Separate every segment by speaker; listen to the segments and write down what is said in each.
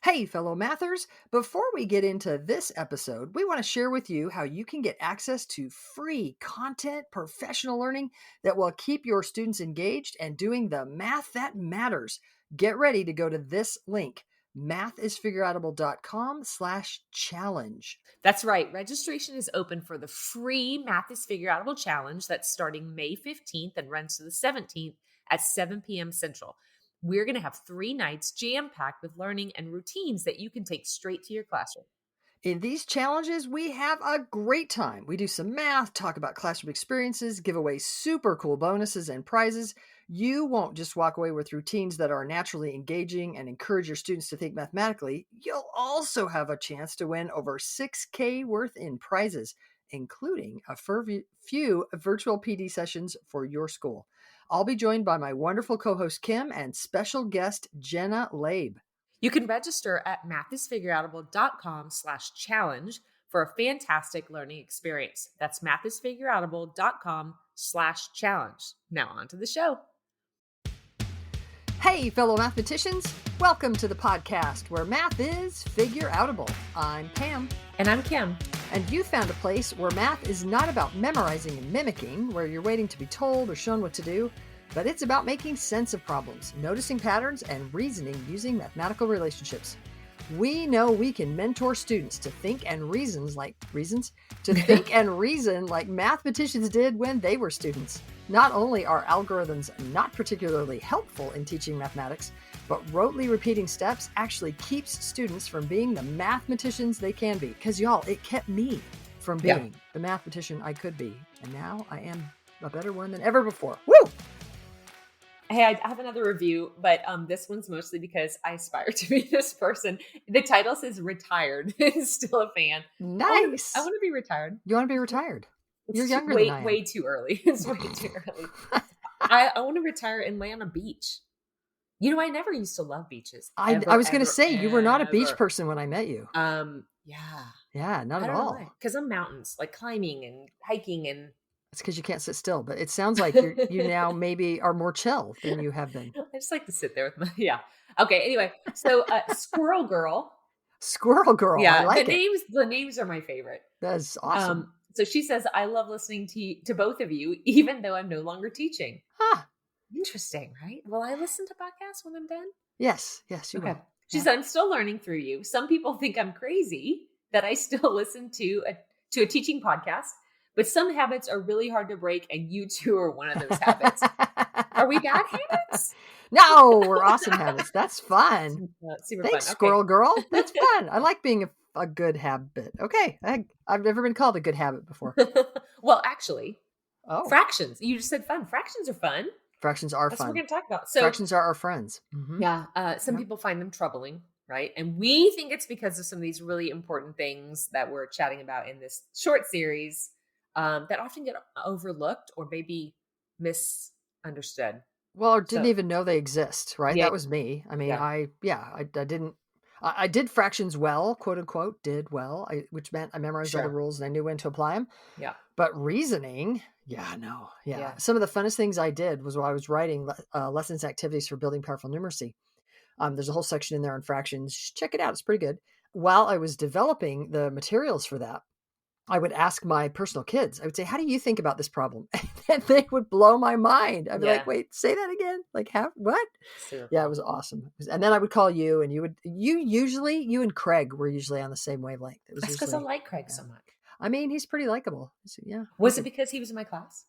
Speaker 1: Hey, fellow mathers. Before we get into this episode, we want to share with you how you can get access to free content, professional learning that will keep your students engaged and doing the math that matters. Get ready to go to this link, mathisfigureoutable.com/challenge.
Speaker 2: That's right. Registration is open for the free Math is Figureoutable Challenge that's starting May 15th and runs to the 17th at 7 p.m. Central. We're going to have 3 nights jam-packed with learning and routines that you can take straight to your classroom.
Speaker 1: In these challenges, we have a great time. We do some math, talk about classroom experiences, give away super cool bonuses and prizes. You won't just walk away with routines that are naturally engaging and encourage your students to think mathematically. You'll also have a chance to win over $6,000 worth in prizes, including a few virtual PD sessions for your school. I'll be joined by my wonderful co-host Kim and special guest Jenna Labe.
Speaker 2: You can register at mathisfigureoutable.com/challenge for a fantastic learning experience. That's mathisfigureoutable.com/challenge. Now on to the show.
Speaker 1: Hey, fellow mathematicians. Welcome to the podcast where math is figure-outable. I'm Pam.
Speaker 2: And I'm Kim.
Speaker 1: And you found a place where math is not about memorizing and mimicking, where you're waiting to be told or shown what to do, but it's about making sense of problems, noticing patterns, and reasoning using mathematical relationships. We know we can mentor students to think and reason like mathematicians did when they were students. Not only are algorithms not particularly helpful in teaching mathematics, but rotely repeating steps actually keeps students from being the mathematicians they can be. Because y'all, it kept me from being the mathematician I could be. And now I am a better one than ever before. Woo!
Speaker 2: Hey, I have another review, but this one's mostly because I aspire to be this person. The title says retired. Still a fan.
Speaker 1: Nice.
Speaker 2: I want to be retired.
Speaker 1: You want to be retired? You're younger
Speaker 2: way,
Speaker 1: than I am.
Speaker 2: Way too early. It's way too early. I want to retire and lay on a beach. You know, I never used to love beaches.
Speaker 1: I was going to say, you were not a beach person when I met you.
Speaker 2: Yeah.
Speaker 1: Yeah, not at all.
Speaker 2: Because I'm mountains, like climbing and hiking and...
Speaker 1: It's because you can't sit still, but it sounds like you now maybe are more chill than you have been.
Speaker 2: I just like to sit there with my, Okay, anyway, so Squirrel Girl.
Speaker 1: Squirrel Girl,
Speaker 2: yeah,
Speaker 1: I like
Speaker 2: the names are my favorite.
Speaker 1: That's awesome.
Speaker 2: So she says, I love listening to both of you, even though I'm no longer teaching.
Speaker 1: Huh.
Speaker 2: Interesting, right? Will I listen to podcasts when I'm done?
Speaker 1: Yes, you will.
Speaker 2: She said, I'm still learning through you. Some people think I'm crazy that I still listen to a teaching podcast. But some habits are really hard to break, and you two are one of those habits. Are we bad habits?
Speaker 1: No, we're awesome habits. That's fun.
Speaker 2: Super
Speaker 1: Thanks,
Speaker 2: fun.
Speaker 1: Squirrel Girl. That's fun. I like being a good habit. Okay. I've never been called a good habit before.
Speaker 2: Well, actually, fractions. You just said fun. Fractions are fun.
Speaker 1: Fractions are
Speaker 2: That's
Speaker 1: fun.
Speaker 2: what we're going to talk about. So
Speaker 1: fractions are our friends. Mm-hmm.
Speaker 2: Yeah. Some people find them troubling, right? And we think it's because of some of these really important things that we're chatting about in this short series. That often get overlooked or maybe misunderstood.
Speaker 1: Well, or didn't even know they exist, right? Yeah. That was me. I mean, I did fractions well, quote unquote, did well, which meant I memorized all the rules and I knew when to apply them.
Speaker 2: Yeah.
Speaker 1: But reasoning, some of the funnest things I did was while I was writing lessons and activities for building powerful numeracy. There's a whole section in there on fractions. Check it out. It's pretty good. While I was developing the materials for that, I would ask my personal kids, I would say, how do you think about this problem? And they would blow my mind. I'd be like, wait, say that again. Like, what? Super It was awesome. And then I would call you and you and Craig were usually on the same wavelength.
Speaker 2: That's because I like Craig so much.
Speaker 1: I mean, he's pretty likable. So,
Speaker 2: Was it because he was in my class?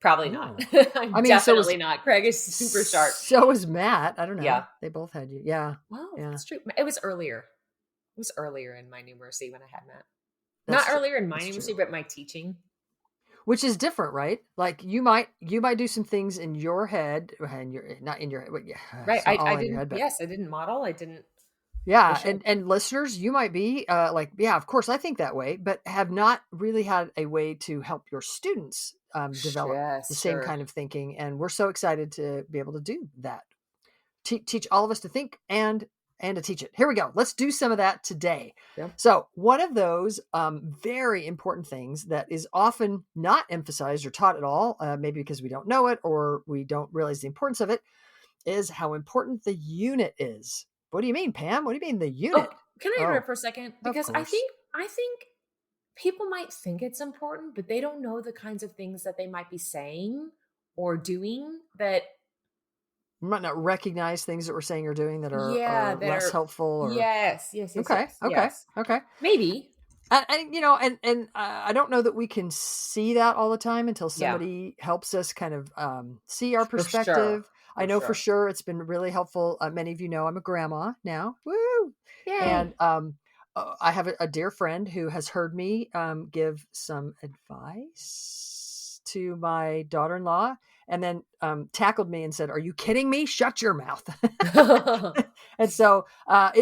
Speaker 2: Probably not. Definitely not. Craig is super sharp.
Speaker 1: So is Matt. I don't know. Yeah. They both had you. Yeah.
Speaker 2: Well, that's true. It was earlier. It was earlier in my numeracy when I had Matt. Not earlier in my numeracy, but my teaching.
Speaker 1: Which is different, right? Like you might do some things in your head and you're not in your head.
Speaker 2: Right. I didn't. Yes, I didn't model. I didn't.
Speaker 1: Yeah. And listeners, you might be of course I think that way, but have not really had a way to help your students develop the same kind of thinking. And we're so excited to be able to do that. Teach all of us to think and to teach it. Here we go. Let's do some of that today. Yeah. So one of those very important things that is often not emphasized or taught at all, maybe because we don't know it or we don't realize the importance of it, is how important the unit is. What do you mean, Pam? What do you mean the
Speaker 2: Oh,
Speaker 1: unit?
Speaker 2: can I
Speaker 1: Oh,
Speaker 2: interrupt for a second?
Speaker 1: of
Speaker 2: Because
Speaker 1: course.
Speaker 2: I think people might think it's important, but they don't know the kinds of things that they might be saying or doing that,
Speaker 1: You might not recognize things that we're saying or doing that
Speaker 2: yeah,
Speaker 1: are
Speaker 2: that
Speaker 1: less
Speaker 2: are
Speaker 1: helpful or
Speaker 2: yes, yes, yes,
Speaker 1: okay,
Speaker 2: yes,
Speaker 1: okay,
Speaker 2: yes.
Speaker 1: okay.
Speaker 2: Maybe.
Speaker 1: And I don't know that we can see that all the time until
Speaker 2: Yeah,
Speaker 1: somebody helps us kind of see our
Speaker 2: for sure.
Speaker 1: perspective. I
Speaker 2: For
Speaker 1: know for
Speaker 2: sure.
Speaker 1: sure it's been really helpful. Many of you know I'm a grandma now. Woo! And
Speaker 2: Yay.
Speaker 1: I have a dear friend who has heard me give some advice to my daughter-in-law, and then tackled me and said, "Are you kidding me? Shut your mouth." And so so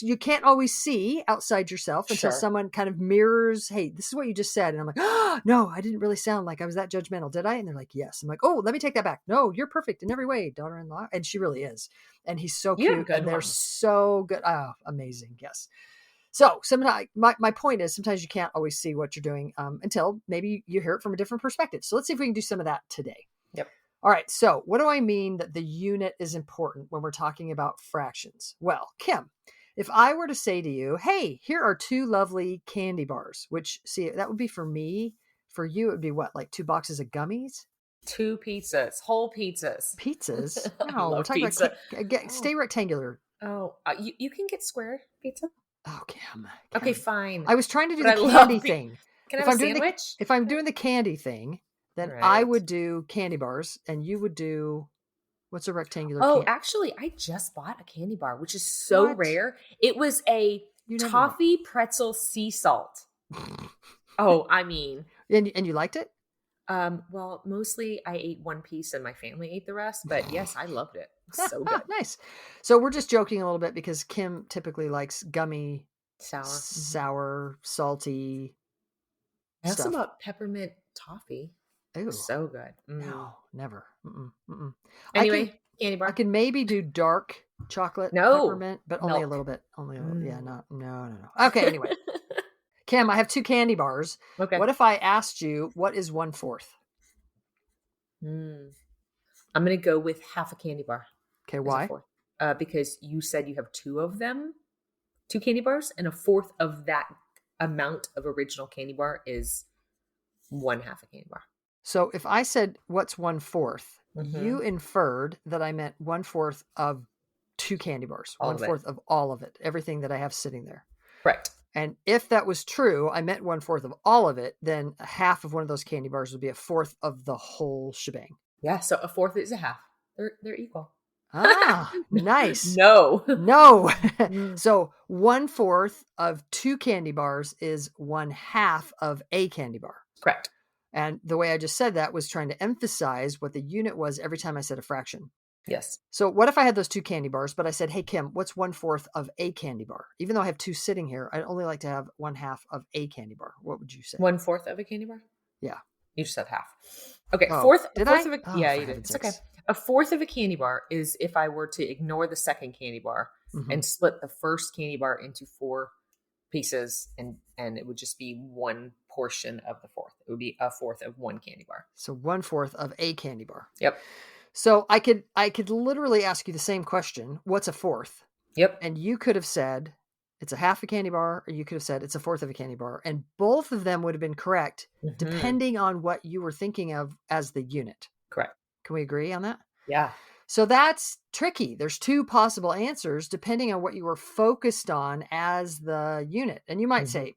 Speaker 1: you can't always see outside yourself until
Speaker 2: Sure.
Speaker 1: someone kind of mirrors, hey, this is what you just said. And I'm like, oh, no, I didn't really sound like I was that judgmental, did I? And they're like, yes. I'm like, oh, let me take that back. No, you're perfect in every way, daughter-in-law. And she really is. And he's so
Speaker 2: You have
Speaker 1: cute
Speaker 2: good
Speaker 1: and they're
Speaker 2: ones.
Speaker 1: so good. Oh, amazing. Yes. So sometimes my point is sometimes you can't always see what you're doing until maybe you hear it from a different perspective. So let's see if we can do some of that today.
Speaker 2: Yep.
Speaker 1: All right. So, what do I mean that the unit is important when we're talking about fractions? Well, Kim, if I were to say to you, hey, here are two lovely candy bars, which, see, that would be for me. For you, it would be what, like 2 boxes of gummies?
Speaker 2: 2 pizzas, whole pizzas.
Speaker 1: Pizzas?
Speaker 2: I
Speaker 1: No, we're
Speaker 2: love
Speaker 1: talking about
Speaker 2: pizza.
Speaker 1: stay
Speaker 2: Oh,
Speaker 1: rectangular.
Speaker 2: oh, you can get square pizza?
Speaker 1: Oh, Kim,
Speaker 2: Okay,
Speaker 1: Kim.
Speaker 2: fine.
Speaker 1: I was trying to do
Speaker 2: But
Speaker 1: the
Speaker 2: I
Speaker 1: candy
Speaker 2: love
Speaker 1: thing.
Speaker 2: can I
Speaker 1: If
Speaker 2: have a
Speaker 1: I'm doing the
Speaker 2: sandwich?
Speaker 1: if I'm
Speaker 2: Okay.
Speaker 1: doing the candy thing, then I
Speaker 2: Alright.
Speaker 1: would do candy bars, and you would do what's a rectangular
Speaker 2: Oh,
Speaker 1: can?
Speaker 2: actually, I just bought a candy bar, which is so
Speaker 1: What?
Speaker 2: rare. It was a
Speaker 1: You never know.
Speaker 2: toffee pretzel sea salt. Oh, I mean,
Speaker 1: And you liked it?
Speaker 2: well, mostly I ate 1 piece and my family ate the rest, but yes, I loved it. So good.
Speaker 1: Nice. So we're just joking a little bit because Kim typically likes gummy,
Speaker 2: Sour. Mhm.
Speaker 1: sour, salty
Speaker 2: I also
Speaker 1: stuff.
Speaker 2: bought peppermint toffee.
Speaker 1: Ooh,
Speaker 2: So good.
Speaker 1: no,
Speaker 2: Mm.
Speaker 1: never. Mm-mm, mm-mm. I can,
Speaker 2: Anyway, candy
Speaker 1: I
Speaker 2: bar.
Speaker 1: can maybe do dark chocolate
Speaker 2: No,
Speaker 1: peppermint, but only a
Speaker 2: milk.
Speaker 1: little bit. Only a little. Yeah,
Speaker 2: Mm.
Speaker 1: no, no, no, no. Okay. Anyway, Kim, I have two candy bars.
Speaker 2: Okay.
Speaker 1: What if I asked you what is 1/4?
Speaker 2: Mm. I'm gonna go with half a candy bar
Speaker 1: Okay,
Speaker 2: as a
Speaker 1: why?
Speaker 2: fourth, because you said you have 2 of them, 2 candy bars, and a fourth of that amount of original candy bar is 1 half a candy bar.
Speaker 1: So if I said what's 1/4, you
Speaker 2: Mhm.
Speaker 1: inferred that I meant 1/4 of two candy bars,
Speaker 2: All
Speaker 1: one
Speaker 2: of it.
Speaker 1: fourth of all of it, everything that I have sitting there.
Speaker 2: Correct.
Speaker 1: And if that was true, I meant 1/4 of all of it, then half of one of those candy bars would be a fourth of the whole shebang.
Speaker 2: Yeah, so a fourth is a half. They're equal.
Speaker 1: Ah, nice.
Speaker 2: No.
Speaker 1: No.
Speaker 2: Mm,
Speaker 1: So 1/4 of two candy bars is one half of a candy bar.
Speaker 2: correct.
Speaker 1: And the way I just said that was trying to emphasize what the unit was every time I said a fraction.
Speaker 2: Yes.
Speaker 1: So what if I had those two candy bars, but I said, hey, Kim, what's 1/4 of a candy bar? Even though I have two sitting here, I'd only like to have one half of a candy bar. What would you say?
Speaker 2: 1/4 of a candy bar?
Speaker 1: Yeah.
Speaker 2: You just said half. Okay,
Speaker 1: Oh,
Speaker 2: a
Speaker 1: did
Speaker 2: fourth
Speaker 1: I?
Speaker 2: of a
Speaker 1: Oh,
Speaker 2: yeah,
Speaker 1: for
Speaker 2: you did.
Speaker 1: heaven's
Speaker 2: It's okay.
Speaker 1: sakes.
Speaker 2: A fourth of a candy bar is if I were to ignore the second candy bar
Speaker 1: Hmm.
Speaker 2: and split the first candy bar into 4 pieces, and it would just be one portion of the fourth. It would be a fourth of one candy bar.
Speaker 1: So 1/4 of a candy bar.
Speaker 2: Yep.
Speaker 1: So I could literally ask you the same question. What's a fourth?
Speaker 2: Yep.
Speaker 1: And you could have said it's a half a candy bar, or you could have said it's a fourth of a candy bar. And both of them would have been correct
Speaker 2: Mhm.
Speaker 1: depending on what you were thinking of as the unit.
Speaker 2: Correct.
Speaker 1: Can we agree on that?
Speaker 2: Yeah.
Speaker 1: So that's tricky. There's two possible answers depending on what you were focused on as the unit. And you might
Speaker 2: Mhm.
Speaker 1: say,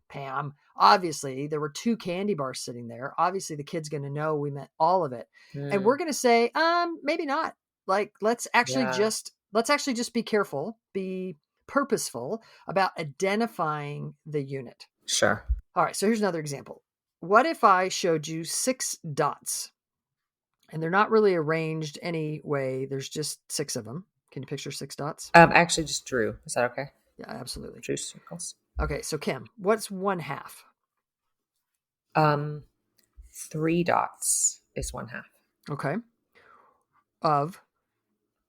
Speaker 1: Pam, obviously there were two candy bars sitting there. Obviously the kid's going to know we meant all of it. And we're
Speaker 2: Mm.
Speaker 1: going to say, maybe not. Like
Speaker 2: Yeah.
Speaker 1: let's actually just be careful, be purposeful about identifying the unit.
Speaker 2: Sure.
Speaker 1: All right, so here's another example. What if I showed you 6 dots? And they're not really arranged any way. There's just 6 of them. Can you picture 6 dots?
Speaker 2: I actually just drew. Is that okay?
Speaker 1: Yeah, absolutely.
Speaker 2: Drew circles.
Speaker 1: Okay, so Kim, what's one half?
Speaker 2: Um, 3 dots is 1 half.
Speaker 1: Okay, of.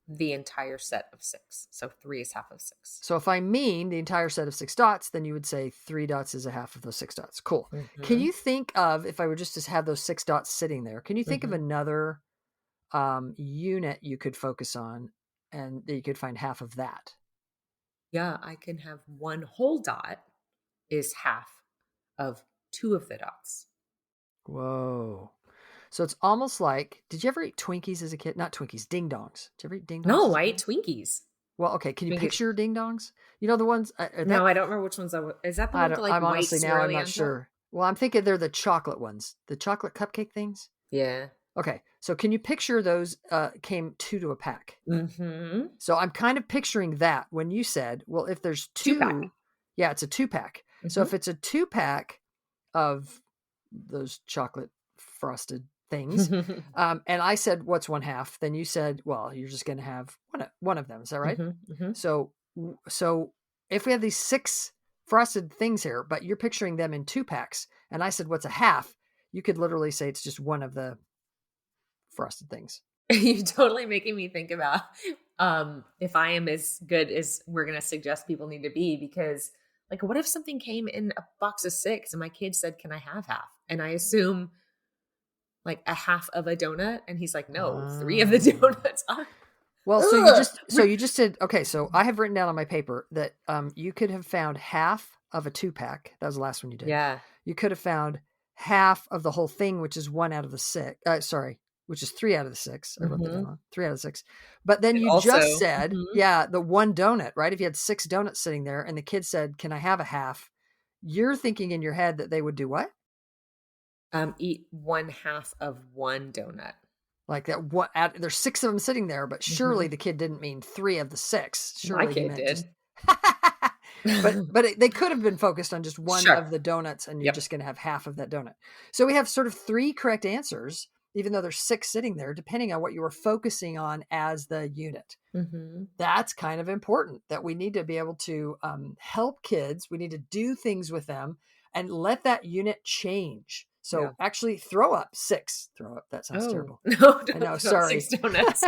Speaker 2: The entire set of 6. So 3 is half of 6.
Speaker 1: So if I mean the entire set of 6 dots, then you would say 3 dots is a half of those 6 dots. Cool. Can
Speaker 2: Mhm.
Speaker 1: you think of, if I were just to have those 6 dots sitting there, can you think of
Speaker 2: Mhm.
Speaker 1: another unit you could focus on and that you could find half of that?
Speaker 2: Yeah, I can have one whole dot is half of two of the dots.
Speaker 1: Whoa. So it's almost like, did you ever eat Twinkies as a kid? Not Twinkies, ding dongs. Did you ever eat ding dongs
Speaker 2: No,
Speaker 1: as a
Speaker 2: I ate
Speaker 1: kid?
Speaker 2: Twinkies.
Speaker 1: Well, okay. Can you
Speaker 2: Twinkies.
Speaker 1: picture ding dongs? You know the ones
Speaker 2: No,
Speaker 1: that
Speaker 2: I don't remember which ones is that the one
Speaker 1: I
Speaker 2: with
Speaker 1: don't.
Speaker 2: the, like,
Speaker 1: I'm
Speaker 2: white
Speaker 1: honestly now I'm
Speaker 2: swirly
Speaker 1: not
Speaker 2: on top?
Speaker 1: sure. Well, I'm thinking they're the chocolate ones, the chocolate cupcake things.
Speaker 2: Yeah.
Speaker 1: Okay, so can you picture those? Came two to a pack.
Speaker 2: Mhm.
Speaker 1: So I'm kind of picturing that when you said, well, if there's
Speaker 2: 2-pack.
Speaker 1: two, yeah, it's a two pack. So if
Speaker 2: Mhm.
Speaker 1: it's a two pack of those chocolate frosted things, and I said, what's one half? Then you said, well, you're just going to have one of them. Is that right?
Speaker 2: Mhm, mhm.
Speaker 1: So if we have these six frosted things here, but you're picturing them in two packs, and I said, what's a half? You could literally say it's just one of the frosted things.
Speaker 2: You're totally making me think about, if I am as good as we're gonna suggest people need to be, because, like, what if something came in a box of 6 and my kid said, "Can I have half?" And I assume, like, a half of a donut, and he's like, "No, 3 of the
Speaker 1: Oh.
Speaker 2: donuts."
Speaker 1: Well,
Speaker 2: Ugh!
Speaker 1: so you just said, okay, so I have written down on my paper that you could have found half of a two pack. That was the last one you did.
Speaker 2: Yeah.
Speaker 1: You could have found half of the whole thing, which is one out of the six. Sorry, which is three out of the six. I wrote that down
Speaker 2: Mhm.
Speaker 1: wrong. Three out of the six. But then
Speaker 2: And
Speaker 1: you just
Speaker 2: also
Speaker 1: said,
Speaker 2: mhm,
Speaker 1: yeah, the one donut, right? If you had six donuts sitting there and the kid said, "Can I have a half?" You're thinking in your head that they would do what?
Speaker 2: eat 1/2 of one donut.
Speaker 1: Like that what there's six of them sitting there, but surely
Speaker 2: Mhm.
Speaker 1: the kid didn't mean three of the six.
Speaker 2: My
Speaker 1: Surely he
Speaker 2: kid
Speaker 1: meant just
Speaker 2: did.
Speaker 1: they could have been focused on just one
Speaker 2: Sure.
Speaker 1: of the donuts, and you're
Speaker 2: Yep.
Speaker 1: just gonna have half of that donut. So we have sort of three correct answers, even though there's six sitting there, depending on what you were focusing on as the unit.
Speaker 2: Mhm.
Speaker 1: That's kind of important that we need to be able to help kids. We need to do things with them and let that unit change.
Speaker 2: Yeah.
Speaker 1: So actually throw up six. Throw up, that sounds
Speaker 2: Oh,
Speaker 1: terrible.
Speaker 2: no,
Speaker 1: I
Speaker 2: don't
Speaker 1: know,
Speaker 2: throw up 6
Speaker 1: sorry.
Speaker 2: donuts.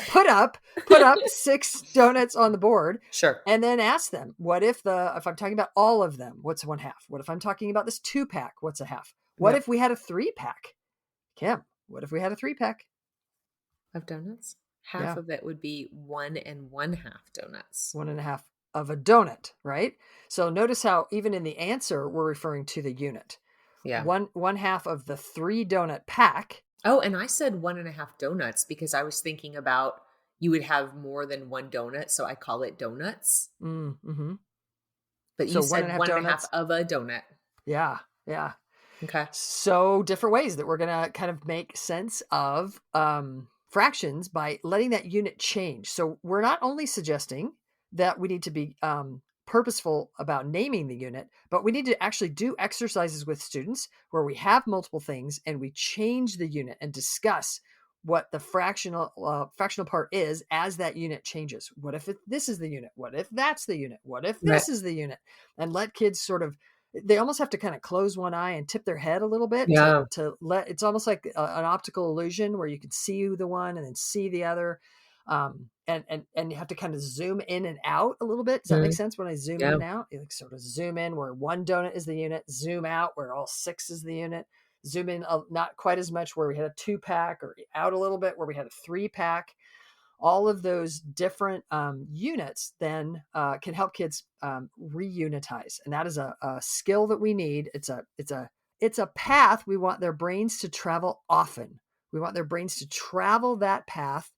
Speaker 1: put up put up six donuts on the board
Speaker 2: Sure.
Speaker 1: and then ask them, what if I'm talking about all of them, what's one half? What if I'm talking about this two pack? What's a half? What
Speaker 2: Yep.
Speaker 1: if we had a three pack? Kim, what if we had a three pack?
Speaker 2: Of donuts? Half
Speaker 1: Yeah,
Speaker 2: of it would be 1 and 1/2 donuts.
Speaker 1: one and a half of a donut, right? So notice how even in the answer we're referring to the unit.
Speaker 2: Yeah.
Speaker 1: One half of the three donut pack.
Speaker 2: Oh, and I said 1/2 donuts because I was thinking about you would have more than 1 donut, so I call it donuts.
Speaker 1: Mm-hmm.
Speaker 2: But you
Speaker 1: So one and
Speaker 2: said
Speaker 1: a half
Speaker 2: 1/2
Speaker 1: donuts.
Speaker 2: of a donut.
Speaker 1: Yeah, yeah.
Speaker 2: Okay.
Speaker 1: So different ways that we're going to kind of make sense of fractions by letting that unit change. So we're not only suggesting that we need to be purposeful about naming the unit, but we need to actually do exercises with students where we have multiple things and we change the unit and discuss what the fractional part is as that unit changes. What if this is the unit? What if that's the unit? What if
Speaker 2: Right.
Speaker 1: this is the unit? And let kids sort of, they almost have to kind of close one eye and tip their head a little bit
Speaker 2: Yeah.
Speaker 1: to let, it's almost like an optical illusion where you can see the one and then see the other. And you have to kind of zoom in and out a little bit. Does that make
Speaker 2: Mhm.
Speaker 1: sense? When I zoom in
Speaker 2: Yeah.
Speaker 1: and out, you like sort of zoom in where one donut is the unit, zoom out where all six is the unit, zoom in not quite as much where we had a two pack, or out a little bit where we had a three pack. All of those different units then can help kids reunitize, and that is a skill that we need. It's a path we want their brains to travel often. We want their brains to travel that path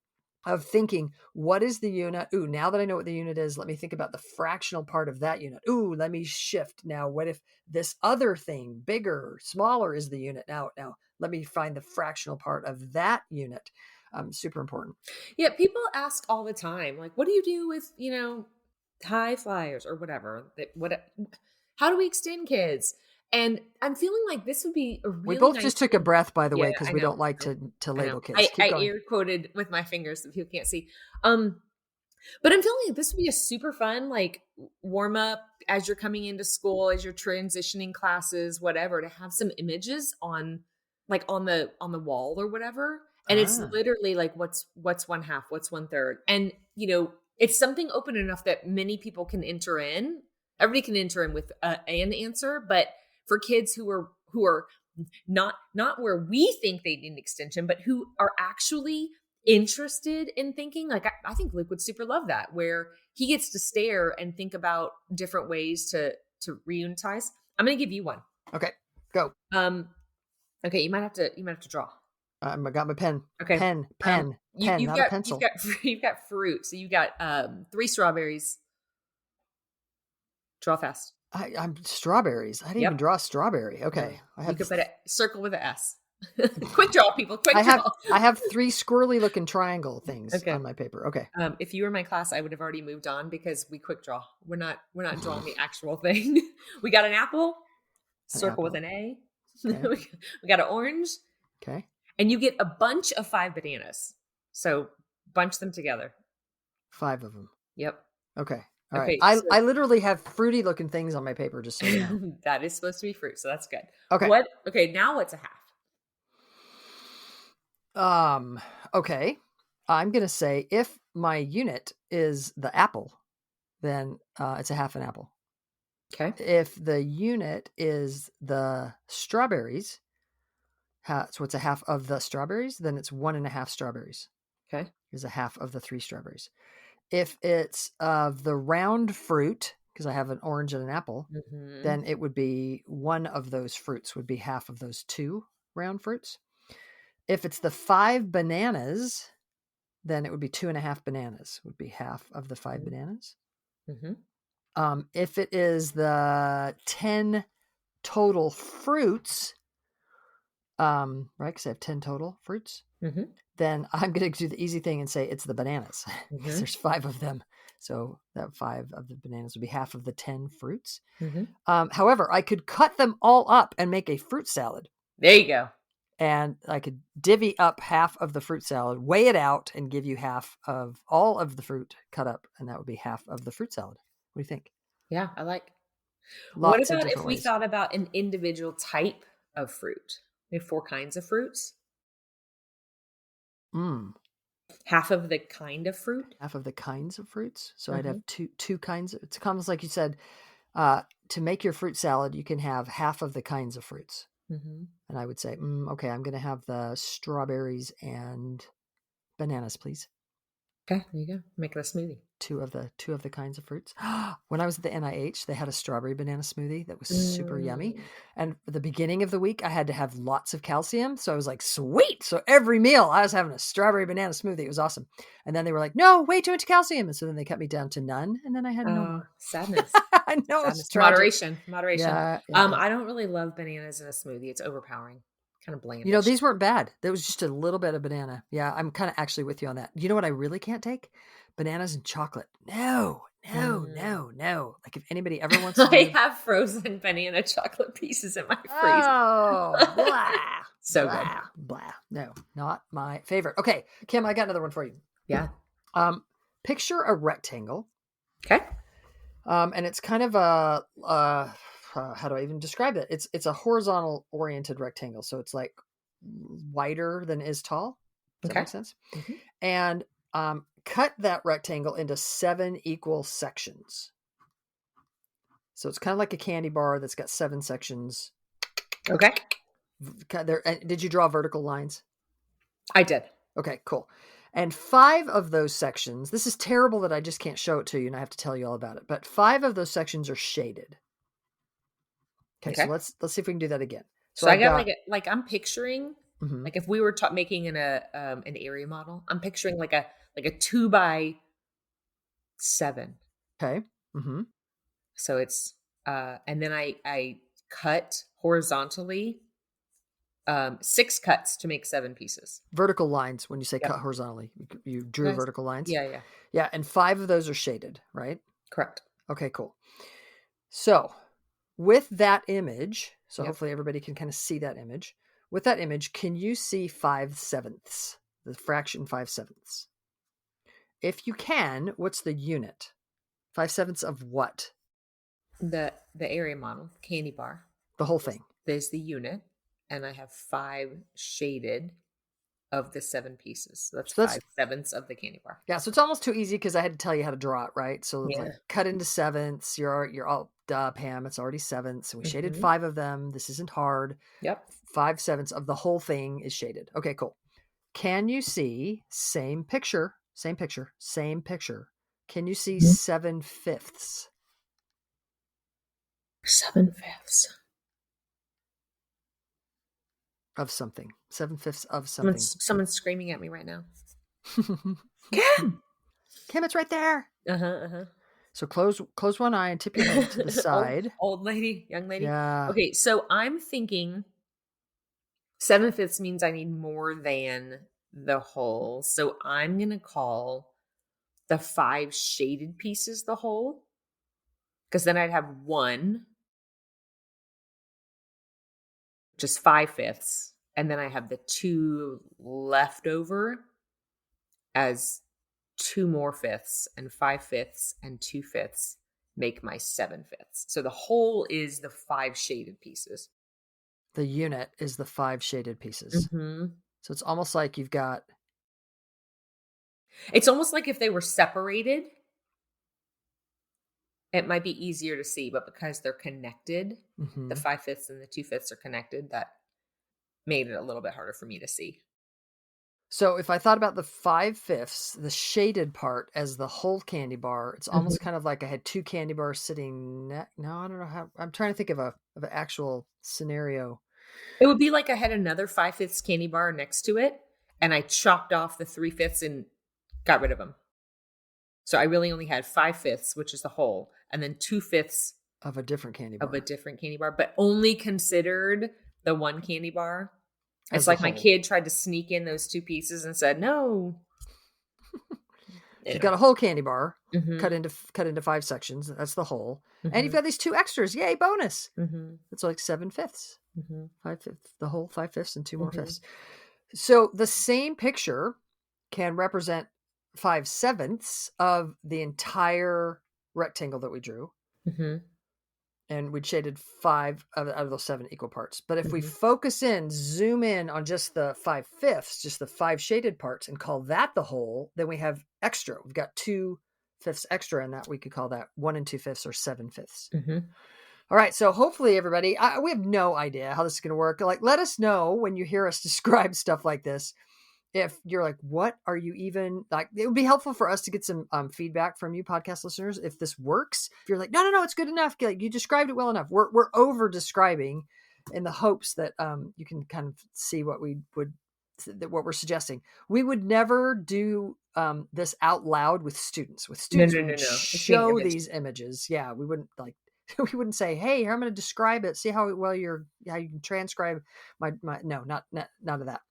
Speaker 1: of thinking, what is the unit? Ooh, now that I know what the unit is, let me think about the fractional part of that unit. Ooh, let me shift. Now, what if this other thing, bigger, smaller, is the unit? Now let me find the fractional part of that unit. Super important.
Speaker 2: Yeah, people ask all the time, like, "What do you do with, high flyers or whatever? How do we extend kids?" And I'm feeling like this would be a
Speaker 1: We
Speaker 2: really
Speaker 1: both
Speaker 2: nice
Speaker 1: just took a
Speaker 2: thing.
Speaker 1: breath, by the
Speaker 2: Yeah,
Speaker 1: way, because
Speaker 2: I
Speaker 1: we
Speaker 2: know,
Speaker 1: don't like
Speaker 2: I know,
Speaker 1: to
Speaker 2: I know.
Speaker 1: label kids.
Speaker 2: I
Speaker 1: Keep going.
Speaker 2: air quoted with my fingers so people can't see. Um, but I'm feeling like this would be a super fun, like, warm up as you're coming into school, as you're transitioning classes, whatever, to have some images on, like, on the wall or whatever. And it's
Speaker 1: Ah,
Speaker 2: literally like, what's 1/2, what's 1/3. And, it's something open enough that many people can enter in. Everybody can enter in with an answer, but for kids who are not where we think they need an extension, but who are actually interested in thinking, like, I think Luke would super love that, where he gets to stare and think about different ways to reunitize. I'm going to give you one.
Speaker 1: Okay, go.
Speaker 2: Um, okay, you might have to draw.
Speaker 1: I got my pen.
Speaker 2: Okay.
Speaker 1: Pen,
Speaker 2: You've
Speaker 1: not a
Speaker 2: got you've
Speaker 1: pencil.
Speaker 2: got you've got fruit. So you got 3 strawberries. Draw fast.
Speaker 1: I'm strawberries. I didn't even
Speaker 2: Yep.
Speaker 1: draw a strawberry.
Speaker 2: No.
Speaker 1: Okay, I
Speaker 2: You
Speaker 1: have
Speaker 2: could put a circle with an S. Quick draw, people.
Speaker 1: I
Speaker 2: Quick
Speaker 1: have
Speaker 2: draw.
Speaker 1: I have 3 squirrely looking triangle things
Speaker 2: Okay.
Speaker 1: on my paper. Okay.
Speaker 2: If you were in my class, I would have already moved on because we quick draw. We're not drawing the actual thing. We got an apple,
Speaker 1: An
Speaker 2: circle with
Speaker 1: apple.
Speaker 2: an A.
Speaker 1: Okay.
Speaker 2: We got an orange,
Speaker 1: Okay.
Speaker 2: and you get a bunch of 5 bananas. So bunch them together.
Speaker 1: 5 of them.
Speaker 2: Yep.
Speaker 1: Okay. All right.
Speaker 2: Okay.
Speaker 1: I literally have fruity looking things on my paper, just so you know.
Speaker 2: That is supposed to be fruit, so that's good.
Speaker 1: Okay.
Speaker 2: Okay, now what's a half?
Speaker 1: Okay. I'm gonna say if my unit is the apple, then it's a half an apple.
Speaker 2: Okay.
Speaker 1: If the unit is the strawberries, so it's a half of the strawberries, then it's 1.5 strawberries.
Speaker 2: Okay.
Speaker 1: Is a half of the 3 strawberries. If it's of the round fruit, because I have an orange and an apple,
Speaker 2: Mhm.
Speaker 1: then it would be one of those fruits would be half of those 2 round fruits. If it's the 5 bananas, then it would be 2.5 bananas would be half of the 5 bananas.
Speaker 2: Mhm.
Speaker 1: If it is the 10 total fruits, right? Because I have 10 total fruits.
Speaker 2: Mhm.
Speaker 1: Then I'm going to do the easy thing and say it's the bananas because
Speaker 2: Mhm.
Speaker 1: there's 5 of them. So that 5 of the bananas would be half of the 10 fruits.
Speaker 2: Mhm.
Speaker 1: However, I could cut them all up and make a fruit salad.
Speaker 2: There you go.
Speaker 1: And I could divvy up half of the fruit salad, weigh it out, and give you half of all of the fruit cut up. And that would be half of the fruit salad. What do you think?
Speaker 2: Yeah, I like. What
Speaker 1: Lots of
Speaker 2: about if
Speaker 1: different
Speaker 2: we
Speaker 1: ways.
Speaker 2: thought about an individual type of fruit? We have 4 kinds of fruits.
Speaker 1: Mm,
Speaker 2: Half of the kind of fruit.
Speaker 1: half of the kinds of fruits. So I'd
Speaker 2: Mhm.
Speaker 1: have two kinds. It's almost like you said, to make your fruit salad, you can have half of the kinds of fruits.
Speaker 2: Mhm.
Speaker 1: And I would say, okay, I'm going to have the strawberries and bananas, please.
Speaker 2: Okay, there you go. Make it a smoothie.
Speaker 1: Two of the kinds of fruits. When I was at the NIH, they had a strawberry banana smoothie that was super yummy.
Speaker 2: Mm.
Speaker 1: And at the beginning of the week, I had to have lots of calcium. So I was like, sweet. So every meal I was having a strawberry banana smoothie. It was awesome. And then they were like, no, way too much calcium. And so then they cut me down to none. And then I had no
Speaker 2: Oh,
Speaker 1: more.
Speaker 2: sadness.
Speaker 1: I know, it's
Speaker 2: Sadness.
Speaker 1: tragic.
Speaker 2: Moderation.
Speaker 1: Yeah, yeah.
Speaker 2: I don't really love bananas in a smoothie. It's overpowering. Kind of
Speaker 1: You know,
Speaker 2: blandish.
Speaker 1: these weren't bad. There was just a little bit of banana. Yeah, I'm kind of actually with you on that. You know what I really can't take? Bananas and chocolate. No, no,
Speaker 2: Mm.
Speaker 1: no, no. Like if anybody ever wants to
Speaker 2: I
Speaker 1: do,
Speaker 2: have frozen banana chocolate pieces in my freezer.
Speaker 1: oh, blah,
Speaker 2: So good.
Speaker 1: blah, blah. No, not my favorite. Okay, Kim, I got another one for you.
Speaker 2: Yeah.
Speaker 1: Picture a rectangle,
Speaker 2: Okay.
Speaker 1: and it's kind of a how do I even describe it? It's a horizontal oriented rectangle, so it's like wider than is tall. Does that
Speaker 2: Okay.
Speaker 1: make sense?
Speaker 2: Mhm.
Speaker 1: And cut that rectangle into 7 equal sections. So it's kind of like a candy bar that's got 7 sections.
Speaker 2: Okay.
Speaker 1: Did you draw vertical lines?
Speaker 2: I did.
Speaker 1: Okay, cool. And 5 of those sections, this is terrible that I just can't show it to you and I have to tell you all about it, but 5 of those sections are shaded. Okay, so
Speaker 2: Okay.
Speaker 1: let's see if we can do that again. So
Speaker 2: So I
Speaker 1: I've
Speaker 2: got
Speaker 1: got
Speaker 2: like I'm picturing
Speaker 1: mhm,
Speaker 2: like if we were making an area model, I'm picturing like a 2 by 7.
Speaker 1: okay.
Speaker 2: So it's and then I cut horizontally 6 cuts to make 7 pieces.
Speaker 1: Vertical lines, when you say
Speaker 2: Yep.
Speaker 1: cut horizontally, you drew
Speaker 2: Nice.
Speaker 1: vertical lines.
Speaker 2: Yeah, yeah.
Speaker 1: Yeah, and 5 of those are shaded, right?
Speaker 2: Correct.
Speaker 1: Okay, cool. So with that image, so
Speaker 2: Yep.
Speaker 1: hopefully everybody can kind of see that image. With that image, can you see 5/7? The fraction 5/7? If you can, what's the unit? 5/7 of what?
Speaker 2: The area model, candy bar.
Speaker 1: The whole thing.
Speaker 2: There's the unit, and I have 5 shaded of the 7 pieces. So that's
Speaker 1: So that's
Speaker 2: 5/7 of the candy bar.
Speaker 1: yeah. So it's almost too easy because I had to tell you how to draw it, right? So it's like
Speaker 2: Yeah.
Speaker 1: cut into sevenths. You're all duh, Pam. It's already sevenths. So we shaded
Speaker 2: Mhm.
Speaker 1: 5 of them. This isn't hard.
Speaker 2: Yep.
Speaker 1: 5/7 of the whole thing is shaded. Okay, cool. Can you see same picture, Can you see
Speaker 2: Mhm.
Speaker 1: 7/5
Speaker 2: 7/5.
Speaker 1: of something? 7/5 of something.
Speaker 2: Someone's screaming at me right now. Kim!
Speaker 1: Kim, it's right there.
Speaker 2: Uh-huh, uh-huh.
Speaker 1: So close one eye and tip your head to the side.
Speaker 2: Old lady, young lady.
Speaker 1: Yeah.
Speaker 2: Okay, so I'm thinking 7/5 means I need more than the whole. So I'm gonna call the 5 shaded pieces the whole, because then I'd have one, just 5/5, and then I have the 2 left over as 2 more fifths, and 5/5 and 2/5 make my 7/5. So the whole is the 5 shaded pieces.
Speaker 1: The unit is the 5 shaded pieces.
Speaker 2: Mhm.
Speaker 1: So it's almost like you've got
Speaker 2: It's almost like if they were separated, it might be easier to see, but because they're connected, the
Speaker 1: mhm.
Speaker 2: 5/5 and the 2/5 are connected, that made it a little bit harder for me to see.
Speaker 1: So if I thought about the 5/5, the shaded part as the whole candy bar, it's almost
Speaker 2: Mhm.
Speaker 1: kind of like I had 2 candy bars sitting no, I don't know how I'm trying to think of an actual scenario.
Speaker 2: It would be like I had another 5/5 candy bar next to it, and I chopped off the 3/5 and got rid of them. So I really only had 5/5, which is the whole, and then 2/5
Speaker 1: Of a different candy
Speaker 2: of a
Speaker 1: bar
Speaker 2: different candy bar, but only considered the one candy bar. It's
Speaker 1: as the
Speaker 2: like my
Speaker 1: whole.
Speaker 2: kid tried to sneak in those 2 pieces and said, "No."
Speaker 1: So you've
Speaker 2: Anyway.
Speaker 1: got a whole candy bar
Speaker 2: Mhm,
Speaker 1: cut into 5 sections, that's the whole, and you've
Speaker 2: mhm,
Speaker 1: got these 2 extras, yay, bonus!
Speaker 2: mhm,
Speaker 1: It's like 7/5,
Speaker 2: mhm,
Speaker 1: 5/5, the whole 5/5 and 2 more
Speaker 2: mhm,
Speaker 1: fifths. So the same picture can represent 5/7 of the entire rectangle that we drew,
Speaker 2: mhm,
Speaker 1: and we shaded 5 out of those 7 equal parts. But if we
Speaker 2: mhm,
Speaker 1: focus in, zoom in on just the 5/5, just the 5 shaded parts, and call that the whole, then we have extra. We've got 2/5 extra in that. We could call that 1 and 2/5 or 7/5.
Speaker 2: mhm.
Speaker 1: All right, so hopefully everybody, we have no idea how this is going to work. Like, let us know when you hear us describe stuff like this. If you're like, what are you even like? It would be helpful for us to get some feedback from you, podcast listeners, if this works. If you're like, no, it's good enough. Like, you described it well enough. We're over describing in the hopes that you can kind of see what we would what we're suggesting. We would never do this out loud with students. With
Speaker 2: No,
Speaker 1: students,
Speaker 2: no,
Speaker 1: we
Speaker 2: no,
Speaker 1: would
Speaker 2: no. It's being
Speaker 1: show
Speaker 2: imaged.
Speaker 1: these images. Yeah, we wouldn't like we wouldn't say, hey, here, I'm going to describe it. See how well how you can transcribe my no, not none of that.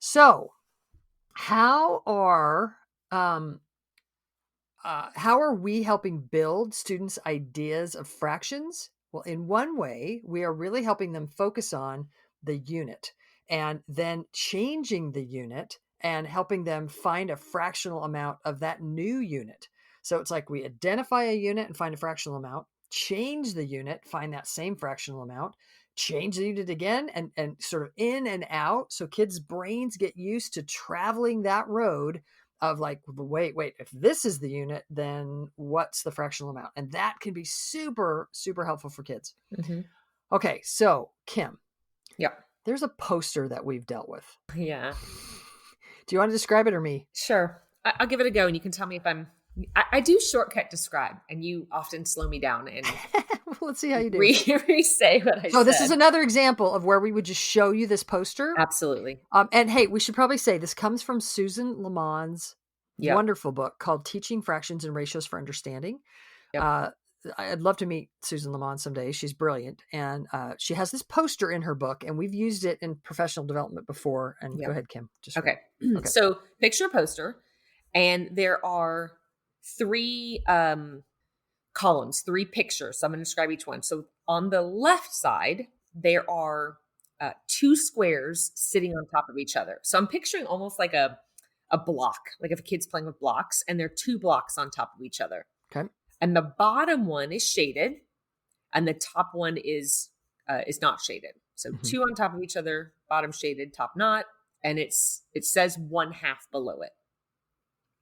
Speaker 1: So how are um, how are we helping build students' ideas of fractions? Well, in one way, we are really helping them focus on the unit and then changing the unit and helping them find a fractional amount of that new unit. So it's like we identify a unit and find a fractional amount, change the unit, find that same fractional amount, change the unit again, and sort of in and out. So kids' brains get used to traveling that road of like, wait, if this is the unit, then what's the fractional amount? And that can be super, super helpful for kids.
Speaker 2: Mhm.
Speaker 1: Okay, so Kim,
Speaker 2: Yeah.
Speaker 1: there's a poster that we've dealt with.
Speaker 2: Yeah.
Speaker 1: Do you want to describe it or me?
Speaker 2: Sure. I'll give it a go, and you can tell me if I do shortcut describe, and you often slow me down and
Speaker 1: Well, let's see how you do.
Speaker 2: re-say what I
Speaker 1: So this is
Speaker 2: said.
Speaker 1: another example of where we would just show you this poster.
Speaker 2: Absolutely.
Speaker 1: And hey, we should probably say this comes from Susan Lamont's
Speaker 2: Yep.
Speaker 1: wonderful book called Teaching Fractions and Ratios for Understanding.
Speaker 2: Yep.
Speaker 1: Uh, I'd love to meet Susan Lamont someday. She's brilliant. And she has this poster in her book, and we've used it in professional development before. And go
Speaker 2: Yep.
Speaker 1: ahead, Kim. Just read.
Speaker 2: Okay.
Speaker 1: Okay.
Speaker 2: So picture a poster, and there are 3 columns, 3 pictures. So I'm going to describe each one. So on the left side, there are 2 squares sitting on top of each other. So I'm picturing almost like a block, like if a kid's playing with blocks, and there are 2 blocks on top of each other.
Speaker 1: Okay.
Speaker 2: And the bottom one is shaded, and the top one is not shaded. So
Speaker 1: Mhm.
Speaker 2: 2 on top of each other, bottom shaded, top not, and it says 1/2 below it.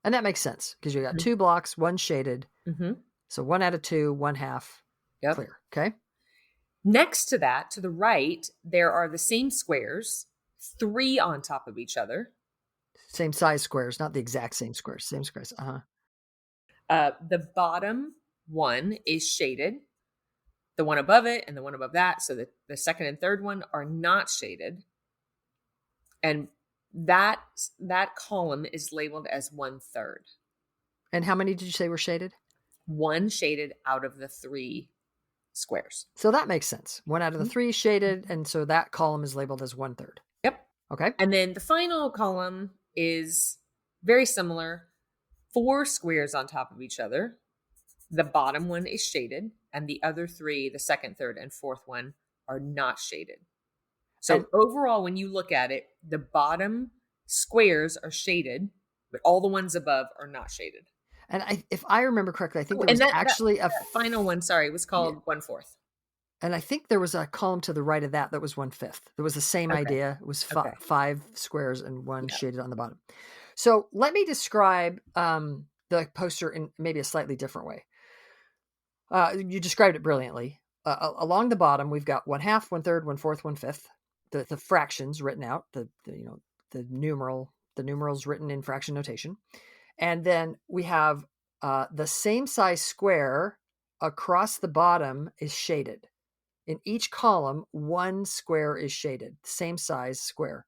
Speaker 1: And that makes sense because you got
Speaker 2: Mhm.
Speaker 1: 2 blocks, one shaded.
Speaker 2: Mhm.
Speaker 1: So 1 out of 2, 1/2
Speaker 2: Yep.
Speaker 1: clear. Okay.
Speaker 2: Next to that, to the right, there are the same squares, 3 on top of each other.
Speaker 1: Same size squares, not the exact same squares, same squares. Uh huh.
Speaker 2: The bottom one is shaded, the one above it and the one above that. So the second and third one are not shaded. And that that column is labeled as 1/3.
Speaker 1: And how many did you say were shaded?
Speaker 2: One shaded out of the three squares.
Speaker 1: So that makes sense. One out of the
Speaker 2: Mhm.
Speaker 1: three shaded, and so that column is labeled as 1/3.
Speaker 2: Yep.
Speaker 1: Okay.
Speaker 2: And then the final column is very similar, four squares on top of each other. The bottom one is shaded, and the other three, the second, third, and fourth one, are not shaded.
Speaker 1: And
Speaker 2: So overall, when you look at it, the bottom squares are shaded, but all the ones above are not shaded.
Speaker 1: if I remember correctly, I think
Speaker 2: Oh,
Speaker 1: there
Speaker 2: and
Speaker 1: was
Speaker 2: that
Speaker 1: actually
Speaker 2: final one, sorry, was
Speaker 1: yeah,
Speaker 2: called 1/4.
Speaker 1: and I think there was a column to the right of that was 1/5. It was the same
Speaker 2: Okay.
Speaker 1: idea. It was
Speaker 2: Okay.
Speaker 1: five squares and one
Speaker 2: Yeah.
Speaker 1: shaded on the bottom. So let me describe the poster in maybe a slightly different way. You described it brilliantly. Along the bottom, we've got 1/2, 1/3, 1/4, 1/5. The fractions written out. The numerals written in fraction notation, and then we have the same size square across the bottom is shaded. In each column, one square is shaded, same size square,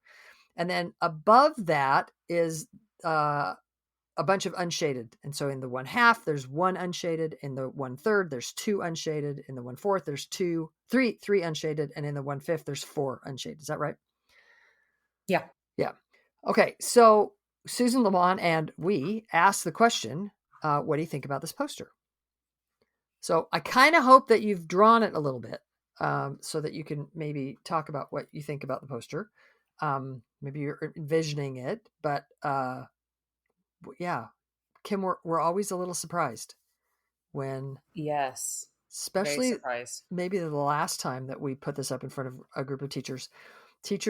Speaker 1: and then above that is a bunch of unshaded. And so in the 1/2, there's one unshaded. In the 1/3, there's two unshaded. In the 1/4, there's three unshaded. And in the 1/5, there's four unshaded. Is that right?
Speaker 2: Yeah.
Speaker 1: Yeah. Okay. So Susan Lamont and we asked the question, what do you think about this poster? So I kind of hope that you've drawn it a little bit so that you can maybe talk about what you think about the poster. Maybe you're envisioning it, but yeah, Kim, we're always a little surprised when,
Speaker 2: Yes. Very
Speaker 1: especially
Speaker 2: surprised.
Speaker 1: maybe the last time that we put this up in front of a group of teachers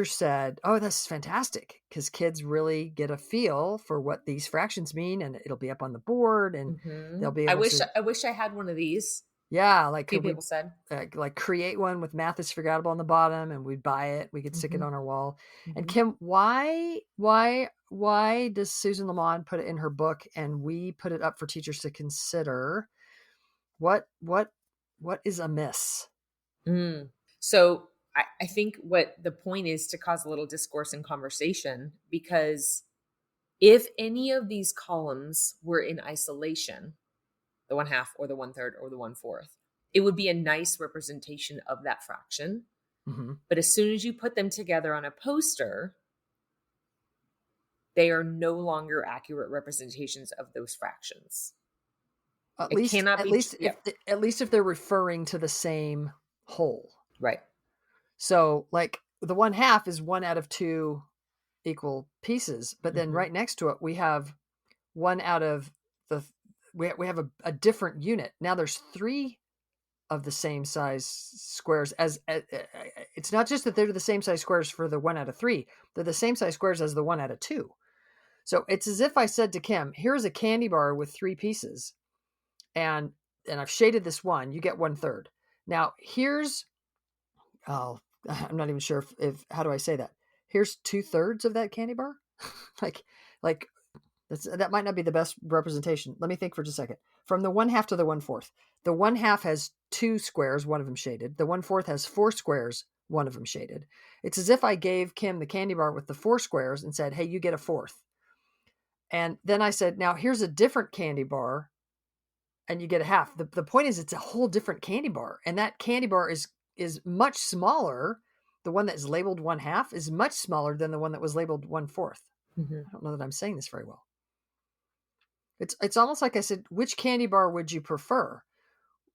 Speaker 1: said, "Oh, this is fantastic," because kids really get a feel for what these fractions mean, and it'll be up on the board, and they'll be
Speaker 2: I
Speaker 1: able
Speaker 2: wish
Speaker 1: to,
Speaker 2: I wish I had one of these.
Speaker 1: yeah, like
Speaker 2: Few
Speaker 1: could we
Speaker 2: people said.
Speaker 1: like create one with math is forgettable on the bottom, and we'd buy it, we could stick it
Speaker 2: Mhm.
Speaker 1: on our wall. And
Speaker 2: Mhm.
Speaker 1: Kim, why does Susan Lamont put it in her book, and we put it up for teachers to consider? What is amiss?
Speaker 2: Mm. So I think what the point is to cause a little discourse and conversation, because if any of these columns were in isolation, the 1/2 or the 1/3 or the 1/4, it would be a nice representation of that fraction.
Speaker 1: Mhm.
Speaker 2: But as soon as you put them together on a poster, they are no longer accurate representations of those fractions.
Speaker 1: At
Speaker 2: It
Speaker 1: least
Speaker 2: cannot
Speaker 1: at
Speaker 2: be,
Speaker 1: least
Speaker 2: yeah,
Speaker 1: if they're referring to the same whole.
Speaker 2: right.
Speaker 1: So, like, the 1/2 is 1 out of 2 equal pieces, but then
Speaker 2: Mhm.
Speaker 1: right next to it, we have 1 out of the we have a different unit. Now there's 3 of the same size squares as it's not just that they're the same size squares for the 1 out of 3, they're the same size squares as the 1 out of 2. So, it's as if I said to Kim, "Here's a candy bar with 3 pieces, and I've shaded this one, you get 1/3. Now here's oh, I'm not even sure if how do I say that? Here's 2/3 of that candy bar? like like that might not be the best representation. Let me think for just a second. From the 1/2 to the 1/4. The 1/2 has 2 squares, one of them shaded. The 1/4 has 4 squares, one of them shaded. It's as if I gave Kim the candy bar with the 4 squares and said, "Hey, you get a fourth." And then I said, "Now here's a different candy bar and you get a half." The point is it's a whole different candy bar, and that candy bar is much smaller. The one that is labeled 1/2 is much smaller than the one that was labeled 1/4.
Speaker 2: Mhm.
Speaker 1: I don't know that I'm saying this very well. It's almost like I said, which candy bar would you prefer?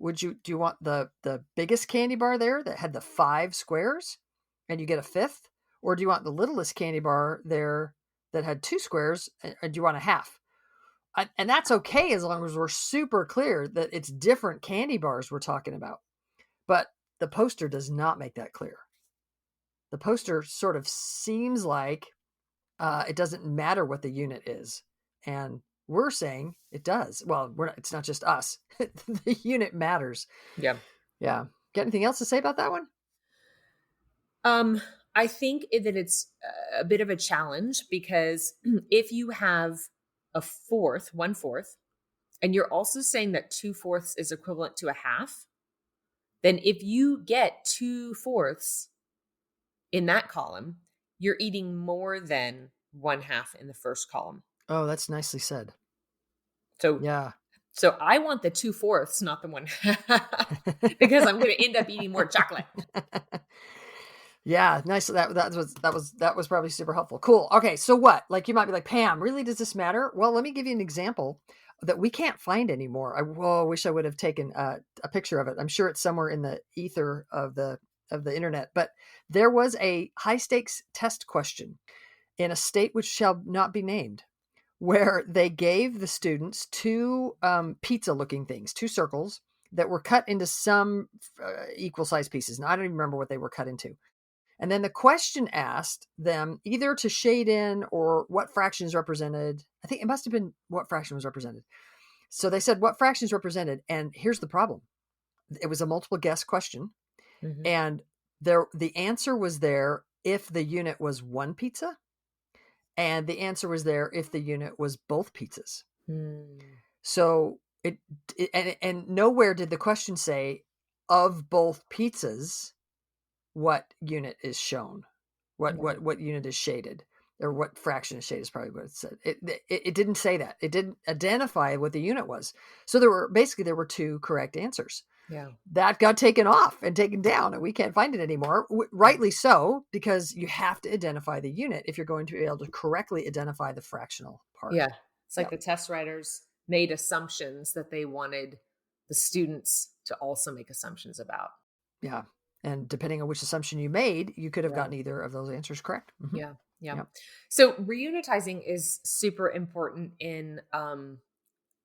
Speaker 1: Do you want the biggest candy bar there that had the 5 squares and you get a fifth? Or do you want the littlest candy bar there that had 2 squares and do you want a half? And that's okay as long as we're super clear that it's different candy bars we're talking about. But the poster does not make that clear. The poster sort of seems like it doesn't matter what the unit is. And we're saying it does. Well, it's not just us. The unit matters.
Speaker 2: Yeah.
Speaker 1: Yeah. Got anything else to say about that one?
Speaker 2: Um, I think that it's a bit of a challenge because if you have a fourth, 1/4, and you're also saying that 2/4 is equivalent to a half, then if you get 2/4 in that column, you're eating more than 1/2 in the first column.
Speaker 1: Oh, that's nicely said.
Speaker 2: So
Speaker 1: Yeah.
Speaker 2: so I want the 2/4, not the 1/2, because I'm gonna end up eating more chocolate.
Speaker 1: Yeah, nice. That was probably super helpful. Cool. Okay, so what? Like you might be like, Pam, really does this matter? Well, let me give you an example that we can't find anymore. Wish I would have taken a picture of it. I'm sure it's somewhere in the ether of the internet. But there was a high stakes test question in a state which shall not be named, where they gave the students two pizza looking things, two circles that were cut into some equal size pieces. And I don't even remember what they were cut into. And then the question asked them either to shade in or what fraction is represented. I think it must have been what fraction was represented. So they said what fraction is represented. And here's the problem. It was a multiple guess question.
Speaker 2: Mhm.
Speaker 1: And the answer was there if the unit was one pizza. And the answer was there if the unit was both pizzas.
Speaker 2: Mm.
Speaker 1: So and nowhere did the question say of both pizzas what unit is shown,
Speaker 2: Right.
Speaker 1: what unit is shaded, or what fraction is shaded is probably what it said. It didn't say that. It didn't identify what the unit was. So there were two correct answers.
Speaker 2: Yeah.
Speaker 1: That got taken off and taken down, and we can't find it anymore. Rightly so, because you have to identify the unit if you're going to be able to correctly identify the fractional part.
Speaker 2: Yeah. It's like
Speaker 1: Yep.
Speaker 2: the test writers made assumptions that they wanted the students to also make assumptions about.
Speaker 1: Yeah. And depending on which assumption you made, you could have
Speaker 2: Yeah.
Speaker 1: gotten either of those answers correct.
Speaker 2: Yeah. Yeah.
Speaker 1: Yep.
Speaker 2: So reunitizing is super important in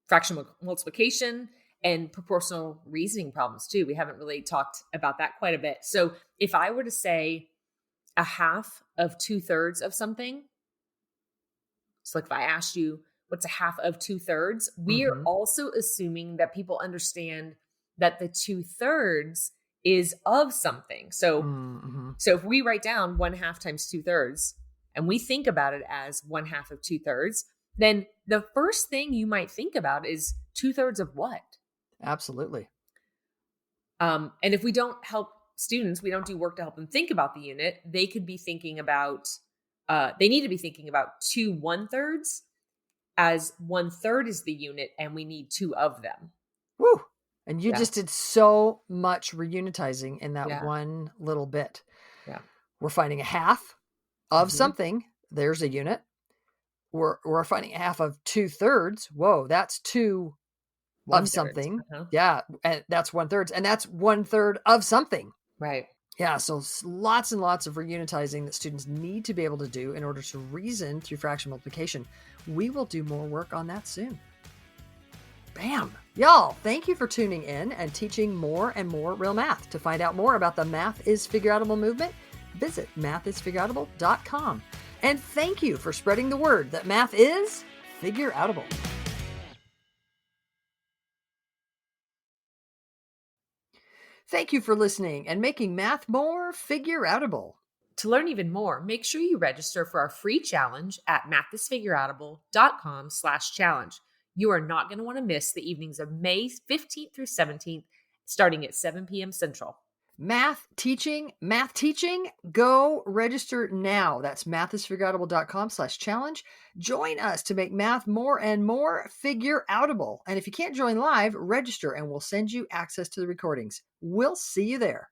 Speaker 2: fractional multiplication and proportional reasoning problems too. We haven't really talked about that quite a bit. So if I were to say a half of 2/3 of something, so like if I asked you what's a half of 2/3, we are
Speaker 1: Mm-hmm.
Speaker 2: also assuming that people understand that the 2/3 is of something. So
Speaker 1: Mm-hmm.
Speaker 2: so if we write down 1/2 times 2/3 and we think about it as 1/2 of 2/3, then the first thing you might think about is 2/3 of what?
Speaker 1: Absolutely.
Speaker 2: And if we don't help students, we don't do work to help them think about the unit, they could be thinking about, they need to be thinking about 2/1/3 as 1/3 is the unit and we need two of them.
Speaker 1: Woo! And you
Speaker 2: Yeah.
Speaker 1: just did so much reunitizing in that
Speaker 2: Yeah.
Speaker 1: one little bit.
Speaker 2: Yeah.
Speaker 1: We're finding a half of
Speaker 2: Mhm.
Speaker 1: something. There's a unit. We're finding a half of 2/3. Whoa, that's two of
Speaker 2: 1/3.
Speaker 1: something.
Speaker 2: Uh-huh.
Speaker 1: Yeah, and that's 1/3, and that's 1/3 of something.
Speaker 2: Right.
Speaker 1: Yeah, so lots and lots of reunitizing that students need to be able to do in order to reason through fraction multiplication. We will do more work on that soon. Bam! Y'all, thank you for tuning in and teaching more and more real math. To find out more about the Math is Figureoutable movement, visit mathisfigureoutable.com. And thank you for spreading the word that math is figureoutable. Thank you for listening and making math more figureoutable.
Speaker 2: To learn even more, make sure you register for our free challenge at mathisfigureoutable.com/challenge. You are not going to want to miss the evenings of May 15th through 17th, starting at 7 p.m. Central.
Speaker 1: Math teaching, go register now. That's mathisfigureoutable.com/challenge. Join us to make math more and more figureoutable. And if you can't join live, register and we'll send you access to the recordings. We'll see you there.